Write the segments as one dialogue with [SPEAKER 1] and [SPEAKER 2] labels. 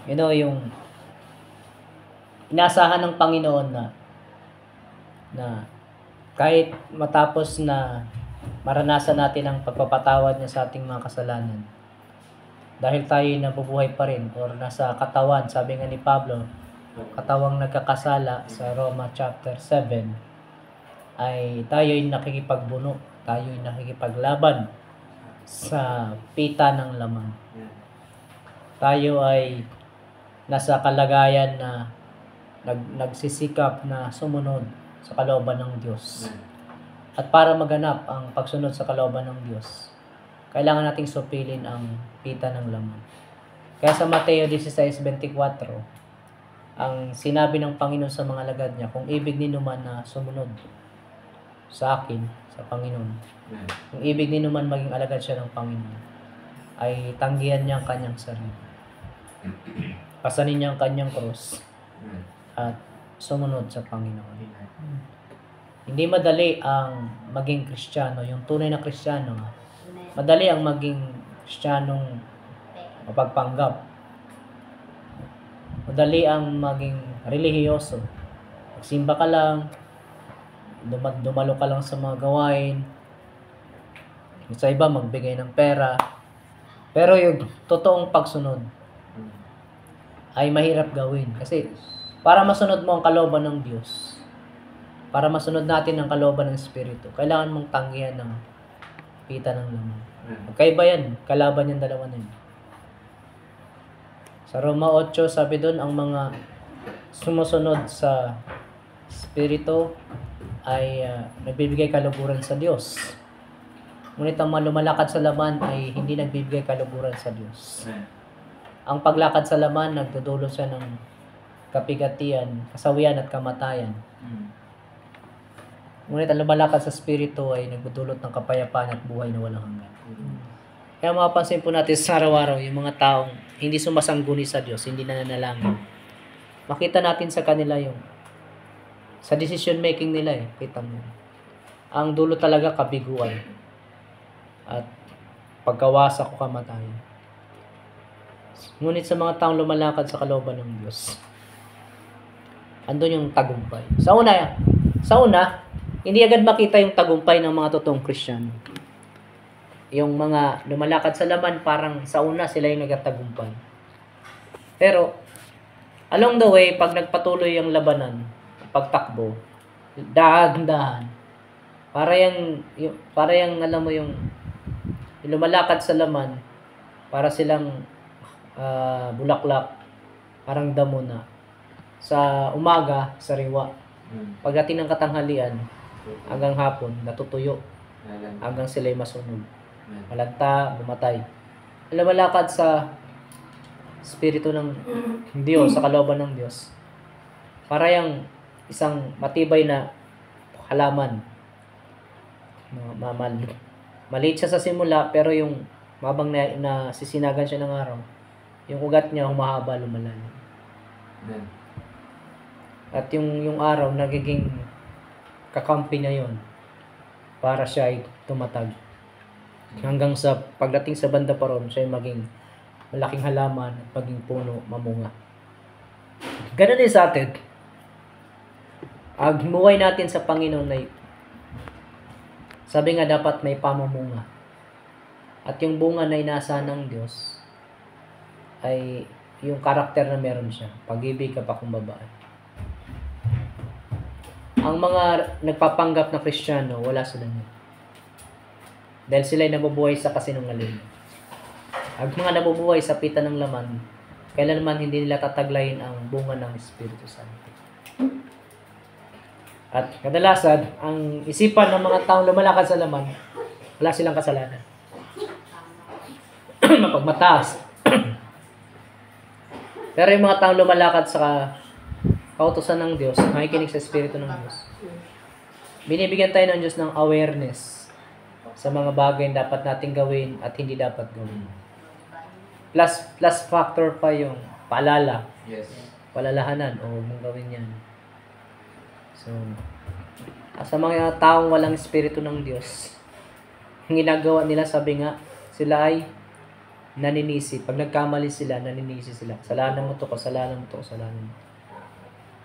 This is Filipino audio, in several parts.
[SPEAKER 1] yung inasahan ng Panginoon na kahit matapos na maranasan natin ang pagpapatawad niya sa ating mga kasalanan, dahil tayo nabubuhay pa rin or nasa katawan, sabi nga ni Pablo, katawang nagkakasala sa Roma chapter 7, ay tayo'y nakikipagbuno, tayo'y nakikipaglaban sa pita ng laman. Tayo ay nasa kalagayan na nagsisikap na sumunod sa kalooban ng Diyos. At para maganap ang pagsunod sa kalooban ng Diyos, kailangan nating supilin ang pita ng laman. Kaya sa Mateo 16:24, ang sinabi ng Panginoon sa mga alagad niya, kung ibig ninuman na sumunod sa akin, sa Panginoon, kung ibig ninuman maging alagad siya ng Panginoon, ay tanggihan niya ang kanyang sarili. Pasanin niya ang kanyang cross at sumunod sa Panginoon. Hindi madali ang maging Kristiyano, yung tunay na Kristiyano. Madali ang maging Kristiyanong mapagpanggap. Madali ang maging relihiyoso. Magsimba ka lang, dumalo ka lang sa mga gawain, sa iba magbigay ng pera. Pero yung totoong pagsunod ay mahirap gawin. Kasi para masunod mo ang kalooban ng Diyos, para masunod natin ang kalooban ng Espiritu, kailangan mong tanggihan ng pita ng laman. Magkaiba yan, kalaban yung dalawa na yun. Sa Roma 8, sabi doon, ang mga sumusunod sa Espiritu ay nagbibigay kaluguran sa Diyos. Ngunit ang mga lumalakad sa laman ay hindi nagbibigay kaluguran sa Diyos. Ang paglakad sa laman, nagdudulot siya ng kapigatian, kasawian at kamatayan. Ngunit ang lumalakad sa Espiritu ay nagdudulot ng kapayapaan at buhay na walang hanggan. Kaya mapapansin po natin sa araw-araw, yung mga taong hindi sumasangguni sa Diyos, hindi nananalangin. Makita natin sa kanila yung sa decision making nila kita mo. Ang dulo talaga kabiguan at pagkawasak o kamatayan. Ngunit sa mga taong lumalakad sa kalooban ng Diyos, andun yung tagumpay. Sa una, hindi agad makita yung tagumpay ng mga totoong Kristiyano. Yung mga lumalakad sa laman, parang sa una sila yung nagtatagumpay. Pero, along the way, pag nagpatuloy yung labanan, pagtakbo, dahan-dahan, para yung alam mo yung lumalakad sa laman, para silang bulaklak, parang damo na. Sa umaga, sariwa. Pagdating ng katanghalian, hanggang hapon, natutuyo. Hanggang sila'y masunog. Malanta, bumatay. Lumalakad sa Espiritu ng Diyos, sa kalooban ng Diyos. Para yung isang matibay na halaman. Maliit siya sa simula, pero yung mabang na sisinagan siya ng araw, yung ugat niya humahaba, lumalalim. At yung araw, nagiging kakampi niya yun para siya ay tumatag. Hanggang sa pagdating sa banda pa ron, siya ay maging malaking halaman at maging puno, mamunga. Ganun din sa atin. Ang himuhay natin sa Panginoon ay sabi nga dapat may pamamunga. At yung bunga na inaasahan ng Diyos ay yung karakter na meron siya. Pag-ibig, kapakumbabaan. Ang mga nagpapanggap na Kristiyano, wala sila niya. Dahil sila ay nabubuhay sa kasinungalingan. Ang mga nabubuhay sa pita ng laman, kailanman hindi nila tataglayin ang bunga ng Espiritu Santo. At kadalasan, ang isipan ng mga taong lumalakad sa laman, wala silang kasalanan. Mapagmataas. Pero yung mga taong lumalakad sa kautusan ng Diyos, nakikinig sa Espiritu ng Diyos, binibigyan tayo ng Diyos ng awareness sa mga bagay na dapat nating gawin at hindi dapat gawin. Plus factor pa yung paalala.
[SPEAKER 2] Yes.
[SPEAKER 1] Palalahanan, o huwag mong gawin yan. So, sa mga taong walang Espiritu ng Diyos, ang ginagawa nila, sabi nga, sila ay naninisi. Pag nagkamali sila, naninisi sila. Kasalanan mo to, kasalanan mo to, kasalanan mo.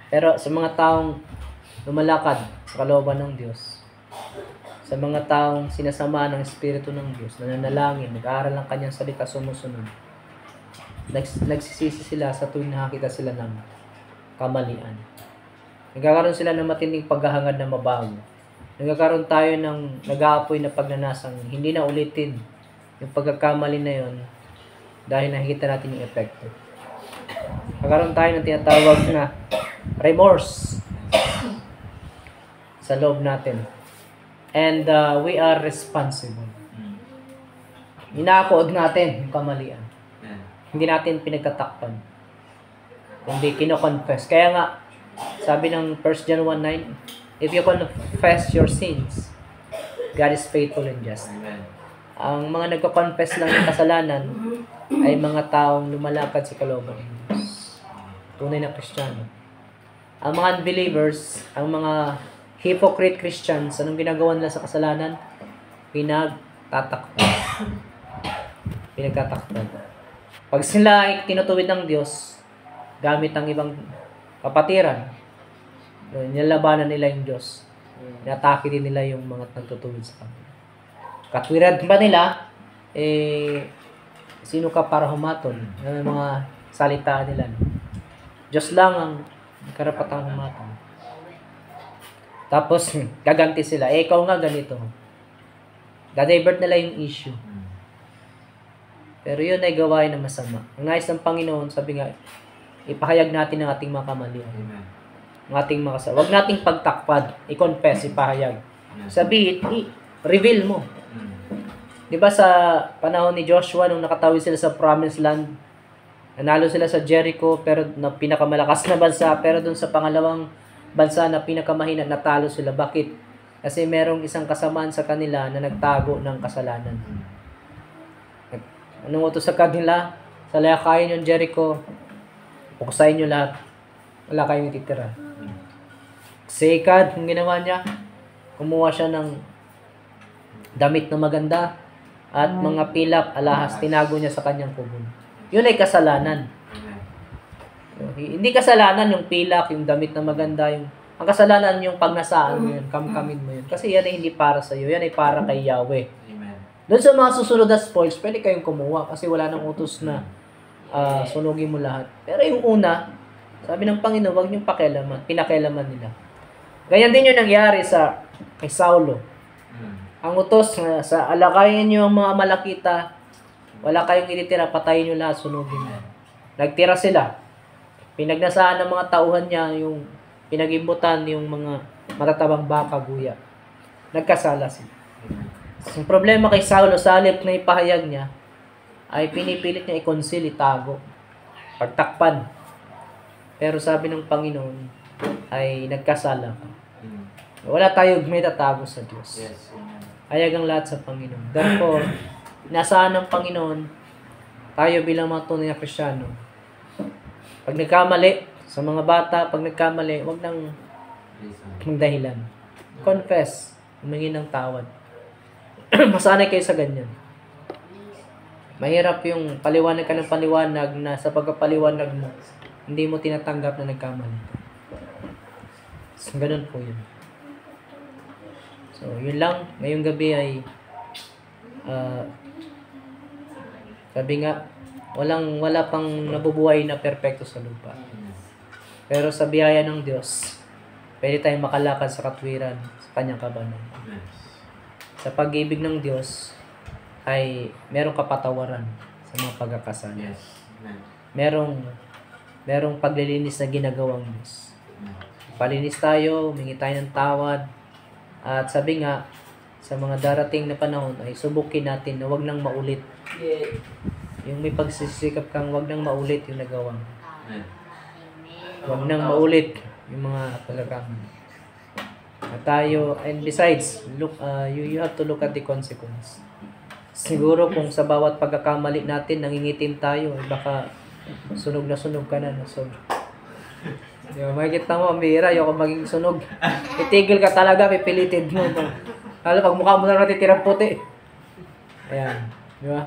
[SPEAKER 1] Pero sa mga taong lumalakad sa kalooban ng Diyos, sa mga taong sinasama ng Espiritu ng Diyos, nananalangin, nag-aaral ng Kanyang salita, sumusunod, nagsisisi sila sa tuwing nakakita sila ng kamalian. Nagkakaroon sila ng matinding paghahangad na mabago. Nagkakaroon tayo ng nag-aapoy na pagnanasang hindi na ulitin yung pagkakamali na yon dahil nakikita natin yung epekto. Nagkakaroon tayo ng tinatawag na remorse sa loob natin. And we are responsible. Inaakod natin yung kamalian. Hindi natin pinagtatakpan. Kundi kino-confess. Kaya nga, sabi ng 1 John 1:9, if you confess your sins, God is faithful and just.
[SPEAKER 2] Amen.
[SPEAKER 1] Ang mga nagko-confess lang ng kasalanan ay mga taong lumalakad sa kalooban ng Diyos. Tunay na Kristiyano. Ang mga unbelievers, ang mga hypocrite Christians, anong ginagawa nila sa kasalanan? Pinagtatakpan. Pag sila ay tinutuwid ng Diyos, gamit ang ibang kapatiran, nilalabanan nila yung Diyos. Inatake din nila yung mga nagtutuwid sa kanila. Katwiran ba nila, sino ka para humatol? Yung mga salita nila. Diyos lang ang karapatang humatol. Tapos, gaganti sila. Ikaw nga ganito. Dadivert nila yung issue. Pero yun ay gawain ng masama. Ang nais ng Panginoon, sabi nga, ipahayag natin ang ating mga kamalian. Ang ating mga kasalanan. Huwag nating pagtakpad. I-confess, ipahayag. Sabihin, reveal mo. Di ba sa panahon ni Joshua, nung nakatawid sila sa Promised Land, nanalo sila sa Jericho, pero na pinakamalakas na bansa, pero dun sa pangalawang bansa na pinakamahina, natalo sila. Bakit? Kasi merong isang kasamaan sa kanila na nagtago ng kasalanan. Anong utos sa kanila? Salakayin yung Jericho, pukusayin nyo lahat. Wala kayong ititira. Sekad, yung ginawa niya, kumuha siya ng damit na maganda at mga pilak, alahas, tinago niya sa kanyang kubon. Yun ay kasalanan. Hindi kasalanan yung pilak, yung damit na maganda, ang kasalanan yung pagnasaan mo yun, kamkamin mo yun. Kasi yan ay hindi para sa iyo, yan ay para kay Yahweh. Amen. Doon sa mga susunod na spoils, pwede kayong kumuha kasi wala nang utos na sunugin mo lahat. Pero yung una, sabi ng Panginoon, huwag niyong pinakialaman nila. Ganyan din yung nangyari kay Saulo. Ang utos sa alakayin niyo ang mga malakita, wala kayong ititira, patayin niyo lahat, sunugin niyo. Nagtira sila. Pinagnasaan ng mga tauhan niya, yung pinag-imbutan yung mga matatabang baka, guya. Nagkasala sila. Yung problema kay Saulo, sa halip na ipahayag niya, ay pinipilit niya i-conceal, itago, pagtakpan. Pero sabi ng Panginoon, ay nagkasala ka. Wala tayong may tatago sa Diyos. Hayag ang lahat sa Panginoon. Therefore, nasaan ng Panginoon, tayo bilang mga tunay na Kristiyano, pag nagkamali, sa mga bata, pag nagkamali, huwag nang magdahilan. Confess. Humingi ng tawad. Masanay kayo sa ganyan. Mahirap yung paliwanag ka ng paliwanag na sa pagkapaliwanag mo, hindi mo tinatanggap na nagkamali. So, ganun po yun. So, yun lang. Ngayong gabi ay sabi nga, wala pang nabubuhay na perpekto sa lupa. Pero sa biyaya ng Diyos, pwede tayong makalakad sa katwiran sa kanyang kabanan. Sa pag-ibig ng Diyos, ay merong kapatawaran sa mga pagkakasala. Merong paglilinis na ginagawang Diyos. Palinis tayo, humingi tayo ng tawad, at sabi nga, sa mga darating na panahon ay subukin natin na wag nang maulit. Yung may pagsisikap kang wag nang maulit yung nagawa. Wag nang maulit yung mga pagkakamali. At tayo, and besides, you have to look at the consequence. Siguro kung sa bawat pagkakamali natin nangingitim tayo, baka sunog na sunog ka na. Makikita mo, ang bihira, ayoko maging sunog. Itigil ka talaga, pipilitin mo. Lalo pag mukha mo na natitirang puti. Ayan, di ba?